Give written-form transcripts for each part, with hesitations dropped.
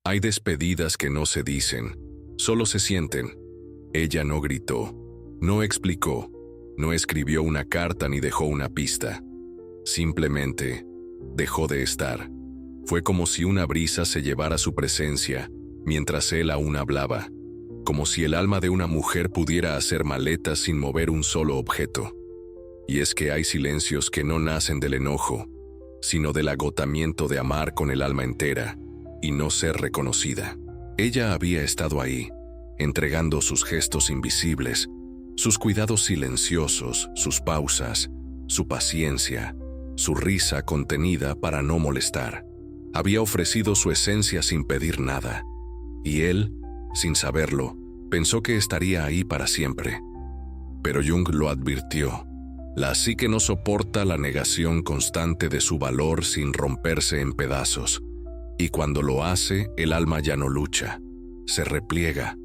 Hay despedidas que no se dicen, solo se sienten. Ella no gritó, no explicó, no escribió una carta ni dejó una pista. Simplemente dejó de estar. Fue como si una brisa se llevara su presencia mientras él aún hablaba, como si el alma de una mujer pudiera hacer maletas sin mover un solo objeto. Y es que hay silencios que no nacen del enojo, sino del agotamiento de amar con el alma entera y no ser reconocida. Ella había estado ahí, entregando sus gestos invisibles, sus cuidados silenciosos, sus pausas, su paciencia, su risa contenida para no molestar. Había ofrecido su esencia sin pedir nada, y él, sin saberlo, pensó que estaría ahí para siempre. Pero Jung lo advirtió. La psique no soporta la negación constante de su valor sin romperse en pedazos, y cuando lo hace, el alma ya no lucha, se repliega,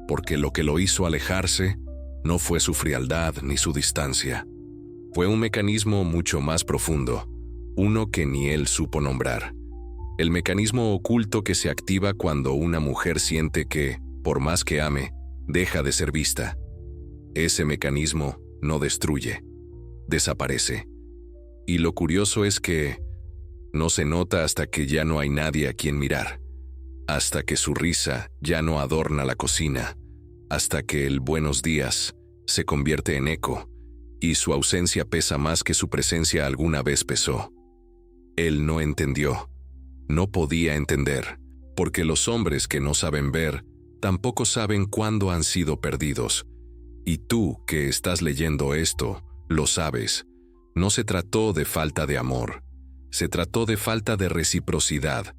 porque lo que lo hizo alejarse no fue su frialdad ni su distancia. Fue un mecanismo mucho más profundo, uno que ni él supo nombrar. El mecanismo oculto que se activa cuando una mujer siente que, por más que ame, deja de ser vista. Ese mecanismo no destruye, desaparece. Y lo curioso es que no se nota hasta que ya no hay nadie a quien mirar, hasta que su risa ya no adorna la cocina, hasta que el buenos días se convierte en eco y su ausencia pesa más que su presencia alguna vez pesó. Él no entendió, no podía entender, porque los hombres que no saben ver tampoco saben cuándo han sido perdidos. Y tú que estás leyendo esto, lo sabes. No se trató de falta de amor, se trató de falta de reciprocidad,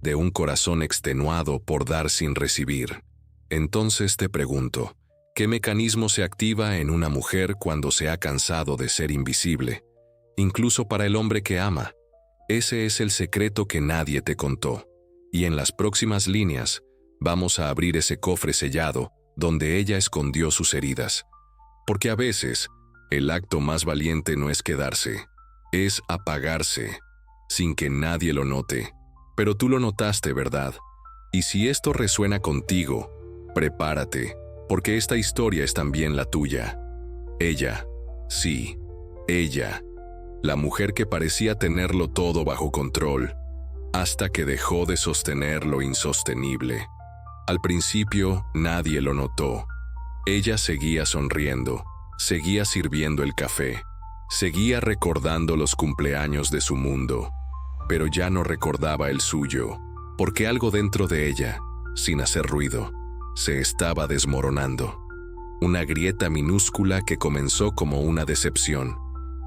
de un corazón extenuado por dar sin recibir. Entonces te pregunto, ¿qué mecanismo se activa en una mujer cuando se ha cansado de ser invisible? Incluso para el hombre que ama. Ese es el secreto que nadie te contó. Y en las próximas líneas, vamos a abrir ese cofre sellado donde ella escondió sus heridas. Porque a veces, el acto más valiente no es quedarse, es apagarse, sin que nadie lo note. Pero tú lo notaste, ¿verdad? Y si esto resuena contigo, prepárate, porque esta historia es también la tuya. Ella, sí, ella, la mujer que parecía tenerlo todo bajo control, hasta que dejó de sostener lo insostenible. Al principio, nadie lo notó. Ella seguía sonriendo, seguía sirviendo el café, seguía recordando los cumpleaños de su mundo, pero ya no recordaba el suyo, porque algo dentro de ella, sin hacer ruido, se estaba desmoronando. Una grieta minúscula que comenzó como una decepción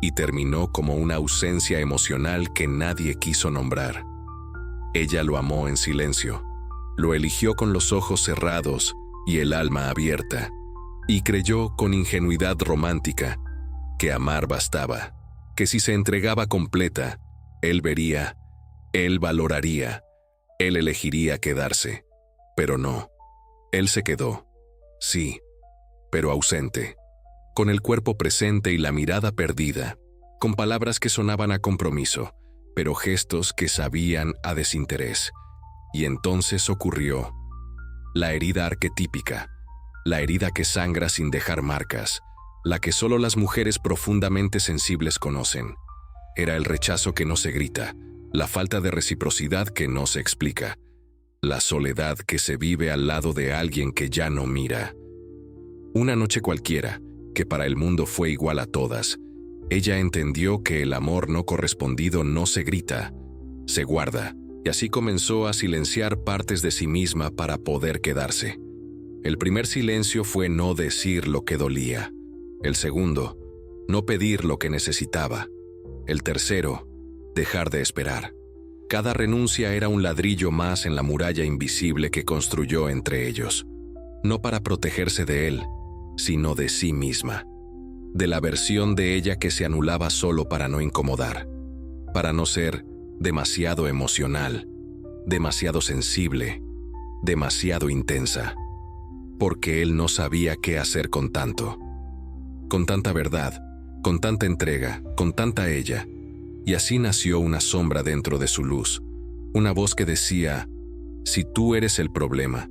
y terminó como una ausencia emocional que nadie quiso nombrar. Ella lo amó en silencio, lo eligió con los ojos cerrados y el alma abierta, y creyó con ingenuidad romántica que amar bastaba, que si se entregaba completa, él vería, él valoraría, él elegiría quedarse. Pero no, él se quedó, sí, pero ausente, con el cuerpo presente y la mirada perdida, con palabras que sonaban a compromiso, pero gestos que sabían a desinterés. Y entonces ocurrió la herida arquetípica, la herida que sangra sin dejar marcas, la que solo las mujeres profundamente sensibles conocen. Era el rechazo que no se grita, la falta de reciprocidad que no se explica, la soledad que se vive al lado de alguien que ya no mira. Una noche cualquiera, que para el mundo fue igual a todas, ella entendió que el amor no correspondido no se grita, se guarda, y así comenzó a silenciar partes de sí misma para poder quedarse. El primer silencio fue no decir lo que dolía. El segundo, no pedir lo que necesitaba. El tercero, dejar de esperar. Cada renuncia era un ladrillo más en la muralla invisible que construyó entre ellos, no para protegerse de él, sino de sí misma, de la versión de ella que se anulaba solo para no incomodar, para no ser demasiado emocional, demasiado sensible, demasiado intensa, porque él no sabía qué hacer con tanto, con tanta verdad, con tanta entrega, con tanta ella. Y así nació una sombra dentro de su luz, una voz que decía, Si tú eres el problema,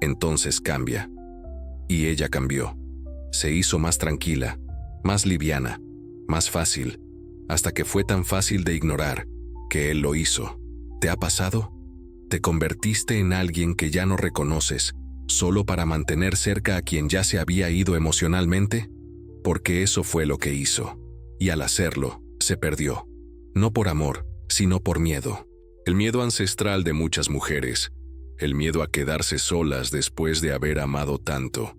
entonces cambia. Y ella cambió. Se hizo más tranquila, más liviana, más fácil, hasta que fue tan fácil de ignorar que él lo hizo. ¿Te ha pasado? ¿Te convertiste en alguien que ya no reconoces, solo para mantener cerca a quien ya se había ido emocionalmente? Porque eso fue lo que hizo. Y al hacerlo, se perdió. No por amor, sino por miedo. El miedo ancestral de muchas mujeres. El miedo a quedarse solas después de haber amado tanto.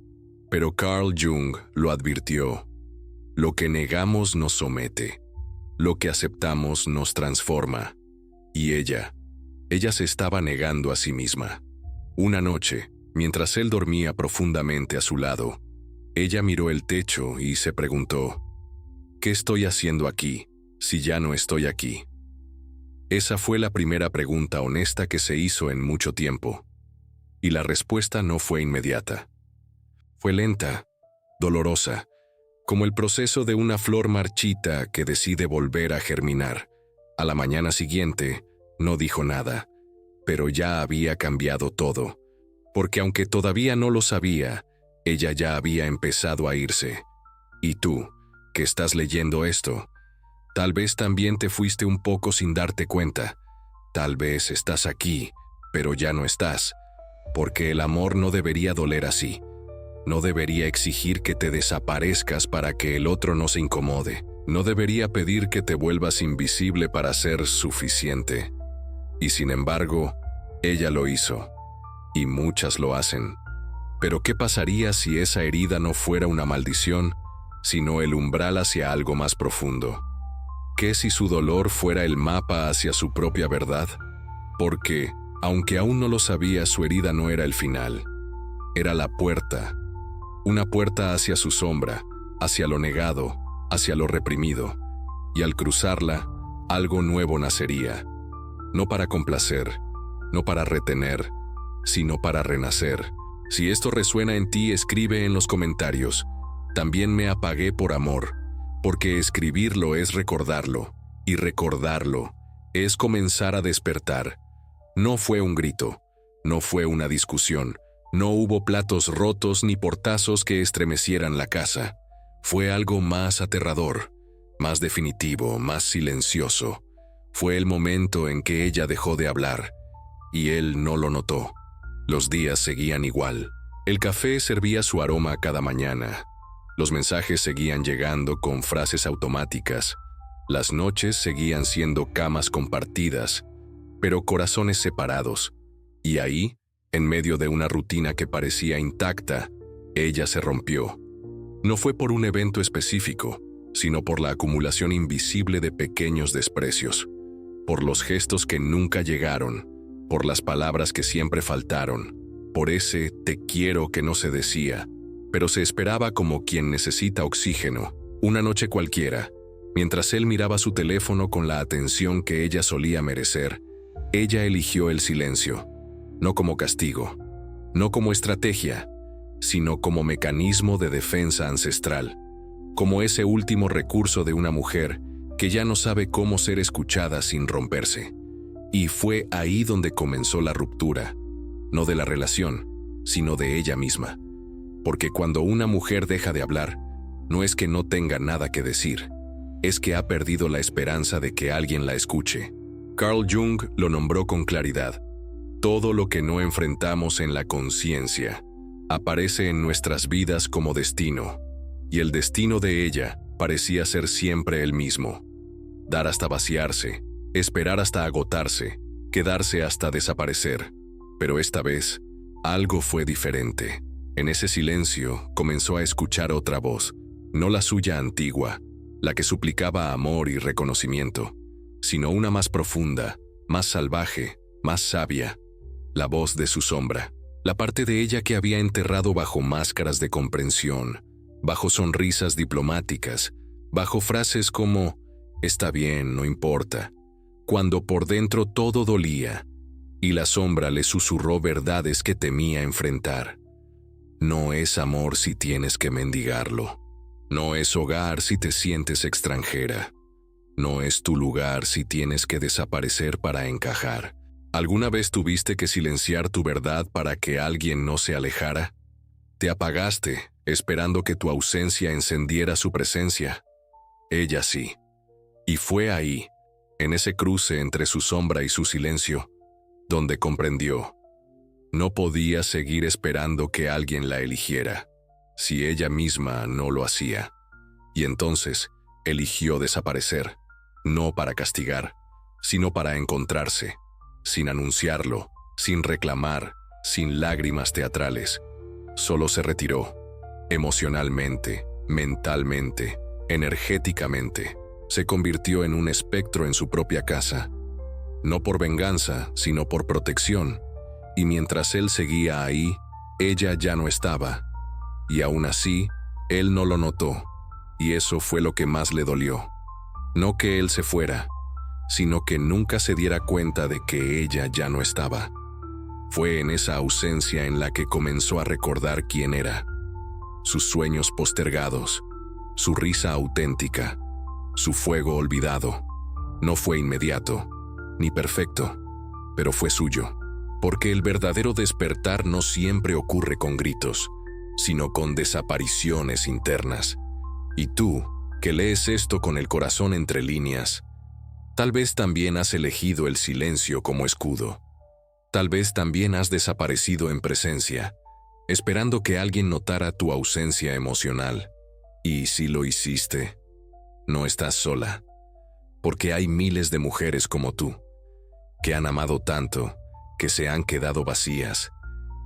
Pero Carl Jung lo advirtió. Lo que negamos nos somete. Lo que aceptamos nos transforma. Y ella se estaba negando a sí misma. Una noche, mientras él dormía profundamente a su lado, ella miró el techo y se preguntó, ¿qué estoy haciendo aquí, si ya no estoy aquí? Esa fue la primera pregunta honesta que se hizo en mucho tiempo. Y la respuesta no fue inmediata. Fue lenta, dolorosa, como el proceso de una flor marchita que decide volver a germinar. A la mañana siguiente, no dijo nada, pero ya había cambiado todo, porque aunque todavía no lo sabía, ella ya había empezado a irse. Y tú, que estás leyendo esto, tal vez también te fuiste un poco sin darte cuenta. Tal vez estás aquí, pero ya no estás, porque el amor no debería doler así. No debería exigir que te desaparezcas para que el otro no se incomode. No debería pedir que te vuelvas invisible para ser suficiente. Y sin embargo, ella lo hizo. Y muchas lo hacen. Pero ¿qué pasaría si esa herida no fuera una maldición, sino el umbral hacia algo más profundo? ¿Qué si su dolor fuera el mapa hacia su propia verdad? Porque, aunque aún no lo sabía, su herida no era el final. Era la puerta. Una puerta hacia su sombra, hacia lo negado, hacia lo reprimido. Y al cruzarla, algo nuevo nacería. No para complacer, no para retener, sino para renacer. Si esto resuena en ti, escribe en los comentarios. También me apagué por amor, porque escribirlo es recordarlo, y recordarlo es comenzar a despertar. No fue un grito, no fue una discusión, no hubo platos rotos ni portazos que estremecieran la casa. Fue algo más aterrador, más definitivo, más silencioso. Fue el momento en que ella dejó de hablar, y él no lo notó. Los días seguían igual. El café servía su aroma cada mañana. Los mensajes seguían llegando con frases automáticas. Las noches seguían siendo camas compartidas, pero corazones separados. Y ahí, en medio de una rutina que parecía intacta, ella se rompió. No fue por un evento específico, sino por la acumulación invisible de pequeños desprecios, por los gestos que nunca llegaron, por las palabras que siempre faltaron, por ese te quiero que no se decía, pero se esperaba como quien necesita oxígeno. Una noche cualquiera, mientras él miraba su teléfono con la atención que ella solía merecer, ella eligió el silencio, no como castigo, no como estrategia, sino como mecanismo de defensa ancestral, como ese último recurso de una mujer que ya no sabe cómo ser escuchada sin romperse. Y fue ahí donde comenzó la ruptura, no de la relación, sino de ella misma. Porque cuando una mujer deja de hablar, no es que no tenga nada que decir, es que ha perdido la esperanza de que alguien la escuche. Carl Jung lo nombró con claridad. Todo lo que no enfrentamos en la conciencia aparece en nuestras vidas como destino, y el destino de ella parecía ser siempre el mismo: dar hasta vaciarse, esperar hasta agotarse, quedarse hasta desaparecer. Pero esta vez, algo fue diferente. En ese silencio comenzó a escuchar otra voz, no la suya antigua, la que suplicaba amor y reconocimiento, sino una más profunda, más salvaje, más sabia, la voz de su sombra, la parte de ella que había enterrado bajo máscaras de comprensión, bajo sonrisas diplomáticas, bajo frases como «está bien, no importa», cuando por dentro todo dolía, y la sombra le susurró verdades que temía enfrentar. No es amor si tienes que mendigarlo. No es hogar si te sientes extranjera. No es tu lugar si tienes que desaparecer para encajar. ¿Alguna vez tuviste que silenciar tu verdad para que alguien no se alejara? Te apagaste, esperando que tu ausencia encendiera su presencia. Ella sí. Y fue ahí, en ese cruce entre su sombra y su silencio, donde comprendió. No podía seguir esperando que alguien la eligiera, si ella misma no lo hacía. Y entonces eligió desaparecer, no para castigar, sino para encontrarse, sin anunciarlo, sin reclamar, sin lágrimas teatrales. Solo se retiró, emocionalmente, mentalmente, energéticamente. Se convirtió en un espectro en su propia casa, no por venganza, sino por protección. Y mientras él seguía ahí, ella ya no estaba. Y aún así, él no lo notó, y eso fue lo que más le dolió. No que él se fuera, sino que nunca se diera cuenta de que ella ya no estaba. Fue en esa ausencia en la que comenzó a recordar quién era. Sus sueños postergados, su risa auténtica, su fuego olvidado. No fue inmediato, ni perfecto, pero fue suyo. Porque el verdadero despertar no siempre ocurre con gritos, sino con desapariciones internas. Y tú, que lees esto con el corazón entre líneas, tal vez también has elegido el silencio como escudo. Tal vez también has desaparecido en presencia, esperando que alguien notara tu ausencia emocional. Y si lo hiciste, no estás sola, porque hay miles de mujeres como tú, que han amado tanto, que se han quedado vacías,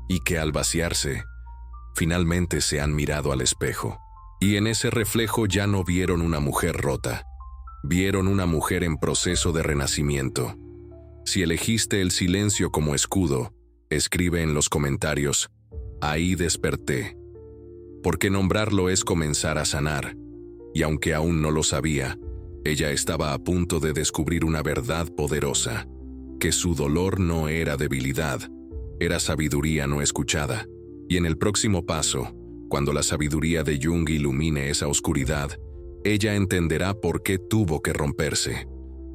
y que al vaciarse, finalmente se han mirado al espejo. Y en ese reflejo ya no vieron una mujer rota, vieron una mujer en proceso de renacimiento. Si elegiste el silencio como escudo, escribe en los comentarios, ahí desperté. Porque nombrarlo es comenzar a sanar, y aunque aún no lo sabía, ella estaba a punto de descubrir una verdad poderosa, que su dolor no era debilidad, era sabiduría no escuchada. Y en el próximo paso, cuando la sabiduría de Jung ilumine esa oscuridad, ella entenderá por qué tuvo que romperse,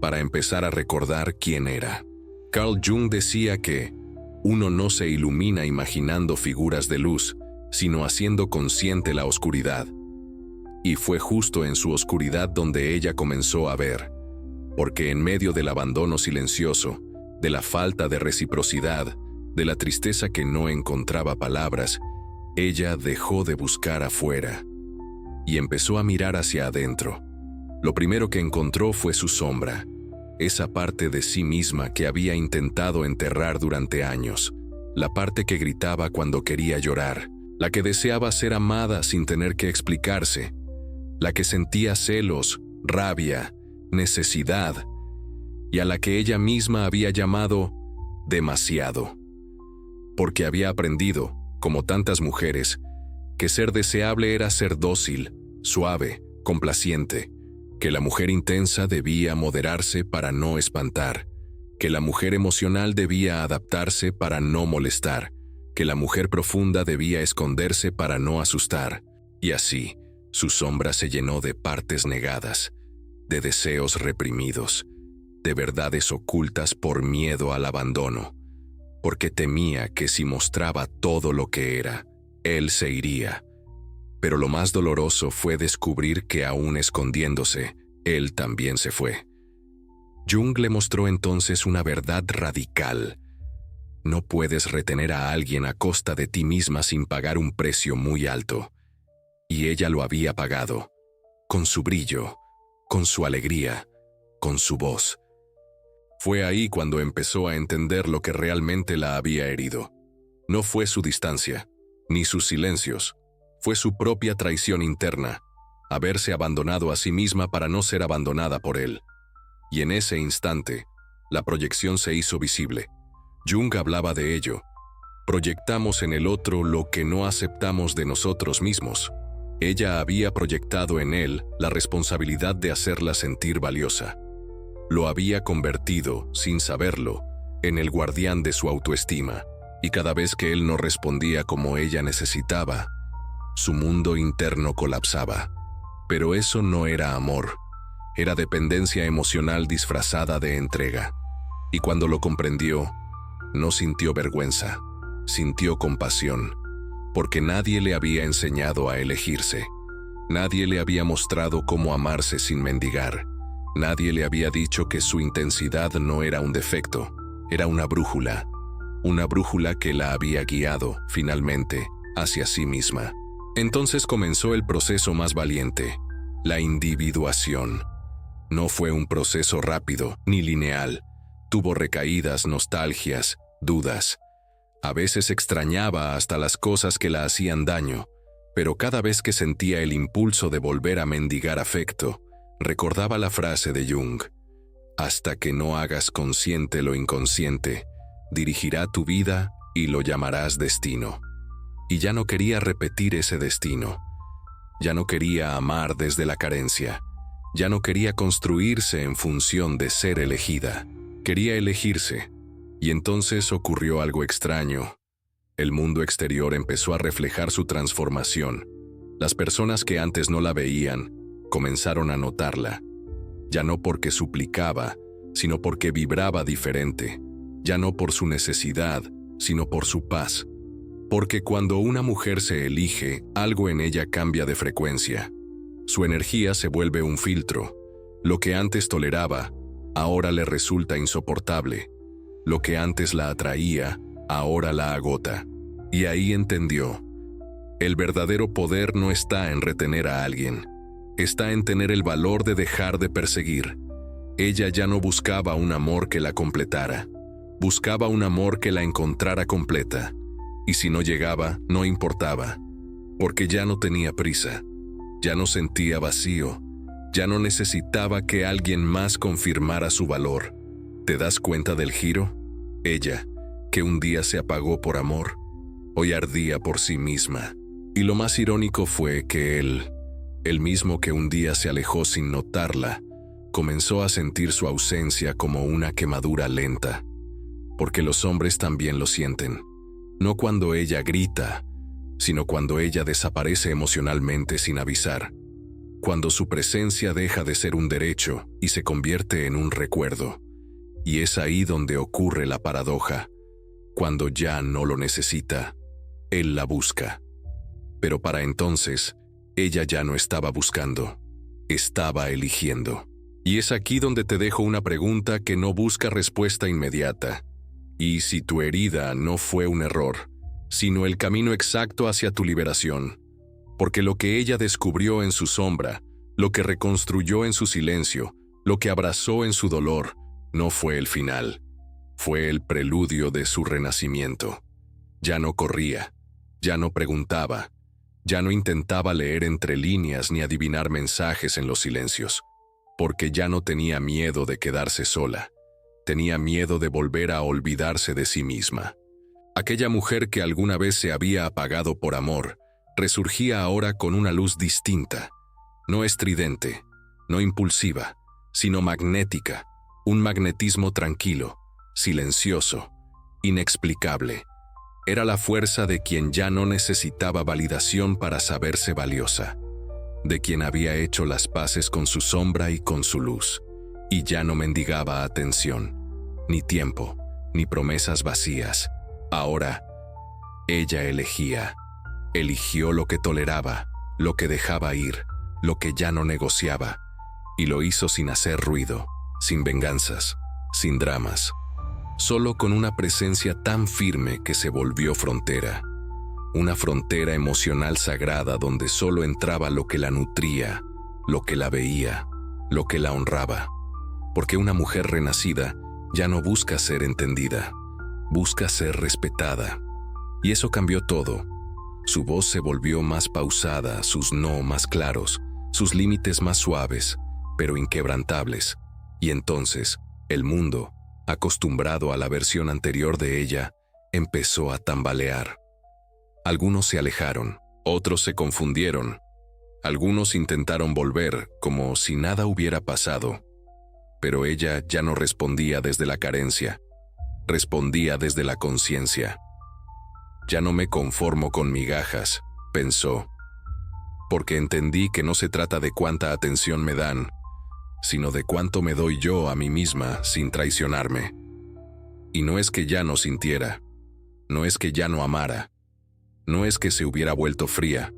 para empezar a recordar quién era. Carl Jung decía que uno no se ilumina imaginando figuras de luz, sino haciendo consciente la oscuridad. Y fue justo en su oscuridad donde ella comenzó a ver, porque en medio del abandono silencioso, de la falta de reciprocidad, de la tristeza que no encontraba palabras, ella dejó de buscar afuera y empezó a mirar hacia adentro. Lo primero que encontró fue su sombra, esa parte de sí misma que había intentado enterrar durante años, la parte que gritaba cuando quería llorar, la que deseaba ser amada sin tener que explicarse, la que sentía celos, rabia, necesidad, y a la que ella misma había llamado demasiado. Porque había aprendido, como tantas mujeres, que ser deseable era ser dócil, suave, complaciente, que la mujer intensa debía moderarse para no espantar, que la mujer emocional debía adaptarse para no molestar, que la mujer profunda debía esconderse para no asustar, y así, su sombra se llenó de partes negadas, de deseos reprimidos, de verdades ocultas por miedo al abandono, porque temía que si mostraba todo lo que era, él se iría. Pero lo más doloroso fue descubrir que aún escondiéndose, él también se fue. Jung le mostró entonces una verdad radical. No puedes retener a alguien a costa de ti misma sin pagar un precio muy alto. Y ella lo había pagado, con su brillo, con su alegría, con su voz. Fue ahí cuando empezó a entender lo que realmente la había herido. No fue su distancia, ni sus silencios, fue su propia traición interna, haberse abandonado a sí misma para no ser abandonada por él. Y en ese instante, la proyección se hizo visible. Jung hablaba de ello. Proyectamos en el otro lo que no aceptamos de nosotros mismos. Ella había proyectado en él la responsabilidad de hacerla sentir valiosa. Lo había convertido, sin saberlo, en el guardián de su autoestima, y cada vez que él no respondía como ella necesitaba, su mundo interno colapsaba. Pero eso no era amor, era dependencia emocional disfrazada de entrega. Y cuando lo comprendió, no sintió vergüenza, sintió compasión, porque nadie le había enseñado a elegirse. Nadie le había mostrado cómo amarse sin mendigar. Nadie le había dicho que su intensidad no era un defecto, era una brújula que la había guiado, finalmente, hacia sí misma. Entonces comenzó el proceso más valiente, la individuación. No fue un proceso rápido ni lineal. Tuvo recaídas, nostalgias, dudas. A veces extrañaba hasta las cosas que la hacían daño, pero cada vez que sentía el impulso de volver a mendigar afecto, recordaba la frase de Jung: hasta que no hagas consciente lo inconsciente, dirigirá tu vida y lo llamarás destino. Y ya no quería repetir ese destino. Ya no quería amar desde la carencia. Ya no quería construirse en función de ser elegida. Quería elegirse. Y entonces ocurrió algo extraño. El mundo exterior empezó a reflejar su transformación. Las personas que antes no la veían, comenzaron a notarla. Ya no porque suplicaba, sino porque vibraba diferente. Ya no por su necesidad, sino por su paz. Porque cuando una mujer se elige, algo en ella cambia de frecuencia. Su energía se vuelve un filtro. Lo que antes toleraba, ahora le resulta insoportable. Lo que antes la atraía, ahora la agota. Y ahí entendió. El verdadero poder no está en retener a alguien. Está en tener el valor de dejar de perseguir. Ella ya no buscaba un amor que la completara. Buscaba un amor que la encontrara completa. Y si no llegaba, no importaba. Porque ya no tenía prisa. Ya no sentía vacío. Ya no necesitaba que alguien más confirmara su valor. ¿Te das cuenta del giro? Ella, que un día se apagó por amor, hoy ardía por sí misma. Y lo más irónico fue que él, el mismo que un día se alejó sin notarla, comenzó a sentir su ausencia como una quemadura lenta. Porque los hombres también lo sienten. No cuando ella grita, sino cuando ella desaparece emocionalmente sin avisar. Cuando su presencia deja de ser un derecho y se convierte en un recuerdo. Y es ahí donde ocurre la paradoja. Cuando ya no lo necesita, él la busca. Pero para entonces, ella ya no estaba buscando, estaba eligiendo. Y es aquí donde te dejo una pregunta que no busca respuesta inmediata. ¿Y si tu herida no fue un error, sino el camino exacto hacia tu liberación? Porque lo que ella descubrió en su sombra, lo que reconstruyó en su silencio, lo que abrazó en su dolor, no fue el final. Fue el preludio de su renacimiento. Ya no corría, ya no preguntaba, ya no intentaba leer entre líneas ni adivinar mensajes en los silencios, porque ya no tenía miedo de quedarse sola. Tenía miedo de volver a olvidarse de sí misma. Aquella mujer que alguna vez se había apagado por amor, resurgía ahora con una luz distinta, no estridente, no impulsiva, sino magnética, un magnetismo tranquilo, silencioso, inexplicable. Era la fuerza de quien ya no necesitaba validación para saberse valiosa, de quien había hecho las paces con su sombra y con su luz, y ya no mendigaba atención, ni tiempo, ni promesas vacías. Ahora, ella elegía. Eligió lo que toleraba, lo que dejaba ir, lo que ya no negociaba, y lo hizo sin hacer ruido, sin venganzas, sin dramas, solo con una presencia tan firme que se volvió frontera, una frontera emocional sagrada donde solo entraba lo que la nutría, lo que la veía, lo que la honraba, porque una mujer renacida ya no busca ser entendida, busca ser respetada, y eso cambió todo. Su voz se volvió más pausada, sus no más claros, sus límites más suaves, pero inquebrantables. Y entonces, el mundo, acostumbrado a la versión anterior de ella, empezó a tambalear. Algunos se alejaron, otros se confundieron. Algunos intentaron volver, como si nada hubiera pasado. Pero ella ya no respondía desde la carencia, respondía desde la conciencia. Ya no me conformo con migajas, pensó, porque entendí que no se trata de cuánta atención me dan, sino de cuánto me doy yo a mí misma sin traicionarme. Y no es que ya no sintiera, no es que ya no amara, no es que se hubiera vuelto fría.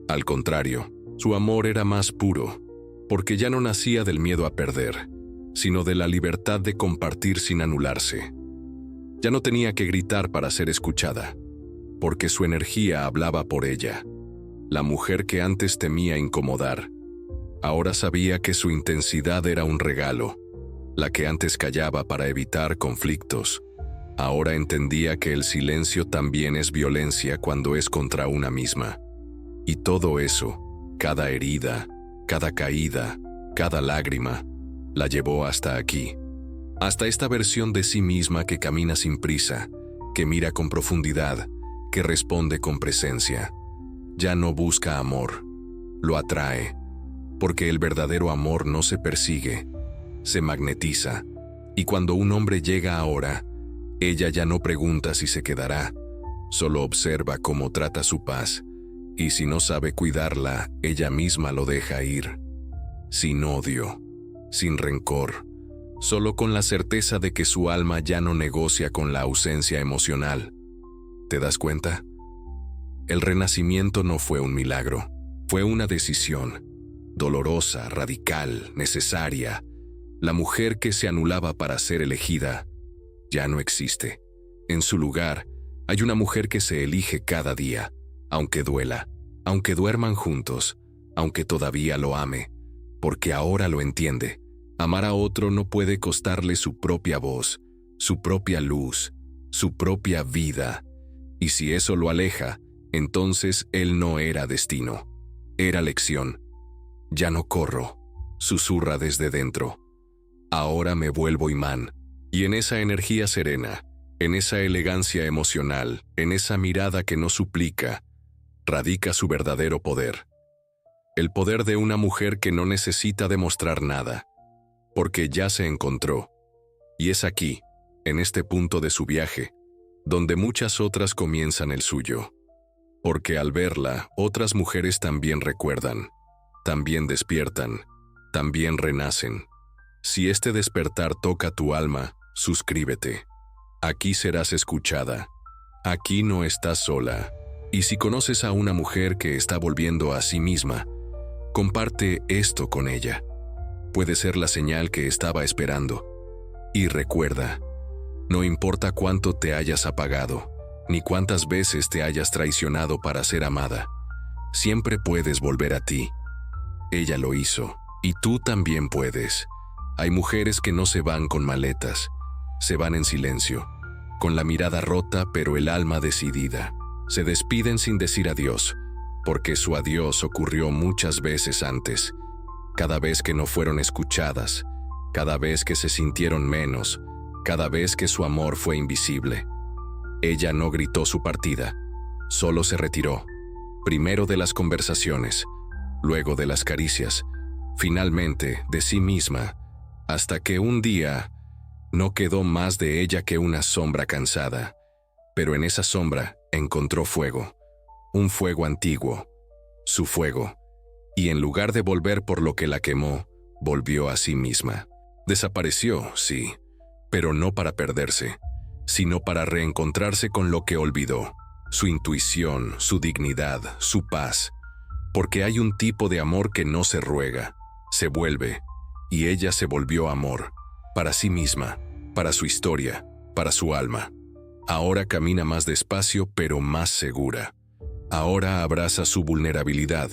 Al contrario, su amor era más puro, porque ya no nacía del miedo a perder, sino de la libertad de compartir sin anularse. Ya no tenía que gritar para ser escuchada, porque su energía hablaba por ella. La mujer que antes temía incomodar, ahora sabía que su intensidad era un regalo. La que antes callaba para evitar conflictos, ahora entendía que el silencio también es violencia cuando es contra una misma. Y todo eso, cada herida, cada caída, cada lágrima, la llevó hasta aquí. Hasta esta versión de sí misma que camina sin prisa, que mira con profundidad, que responde con presencia. Ya no busca amor, lo atrae, porque el verdadero amor no se persigue, se magnetiza. Y cuando un hombre llega ahora, ella ya no pregunta si se quedará, solo observa cómo trata su paz, y si no sabe cuidarla, ella misma lo deja ir. Sin odio, sin rencor, solo con la certeza de que su alma ya no negocia con la ausencia emocional. ¿Te das cuenta? El renacimiento no fue un milagro, fue una decisión, dolorosa, radical, necesaria. La mujer que se anulaba para ser elegida ya no existe. En su lugar, hay una mujer que se elige cada día, aunque duela, aunque duerman juntos, aunque todavía lo ame, porque ahora lo entiende. Amar a otro no puede costarle su propia voz, su propia luz, su propia vida. Y si eso lo aleja, entonces él no era destino, era lección. Ya no corro, susurra desde dentro. Ahora me vuelvo imán, y en esa energía serena, en esa elegancia emocional, en esa mirada que no suplica, radica su verdadero poder. El poder de una mujer que no necesita demostrar nada, porque ya se encontró. Y es aquí, en este punto de su viaje, donde muchas otras comienzan el suyo. Porque al verla, otras mujeres también recuerdan, también despiertan, también renacen. Si este despertar toca tu alma, suscríbete. Aquí serás escuchada. Aquí no estás sola. Y si conoces a una mujer que está volviendo a sí misma, comparte esto con ella. Puede ser la señal que estaba esperando. Y recuerda, no importa cuánto te hayas apagado, ni cuántas veces te hayas traicionado para ser amada, siempre puedes volver a ti. Ella lo hizo, y tú también puedes. Hay mujeres que no se van con maletas, se van en silencio, con la mirada rota pero el alma decidida. Se despiden sin decir adiós, porque su adiós ocurrió muchas veces antes. Cada vez que no fueron escuchadas, cada vez que se sintieron menos, cada vez que su amor fue invisible. Ella no gritó su partida, solo se retiró, primero de las conversaciones, luego de las caricias, finalmente de sí misma, hasta que un día no quedó más de ella que una sombra cansada. Pero en esa sombra encontró fuego, un fuego antiguo, su fuego, y en lugar de volver por lo que la quemó, volvió a sí misma. Desapareció, sí, pero no para perderse, sino para reencontrarse con lo que olvidó, su intuición, su dignidad, su paz, porque hay un tipo de amor que no se ruega, se vuelve, y ella se volvió amor, para sí misma, para su historia, para su alma. Ahora camina más despacio pero más segura. Ahora abraza su vulnerabilidad,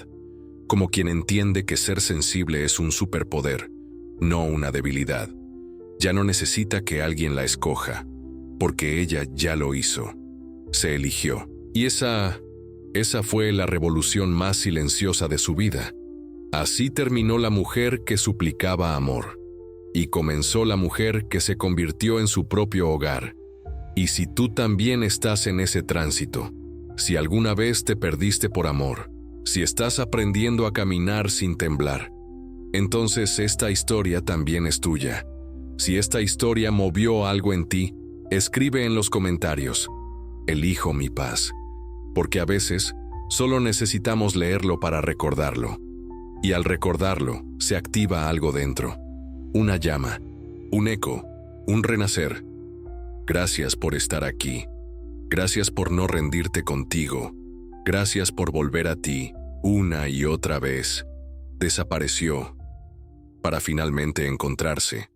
como quien entiende que ser sensible es un superpoder, no una debilidad. Ya no necesita que alguien la escoja, porque ella ya lo hizo. Se eligió. Y esa fue la revolución más silenciosa de su vida. Así terminó la mujer que suplicaba amor. Y comenzó la mujer que se convirtió en su propio hogar. Y si tú también estás en ese tránsito, si alguna vez te perdiste por amor, si estás aprendiendo a caminar sin temblar, entonces esta historia también es tuya. Si esta historia movió algo en ti, escribe en los comentarios: elijo mi paz. Porque a veces solo necesitamos leerlo para recordarlo. Y al recordarlo, se activa algo dentro. Una llama, un eco, un renacer. Gracias por estar aquí. Gracias por no rendirte contigo. Gracias por volver a ti, una y otra vez. Desapareció, para finalmente encontrarse.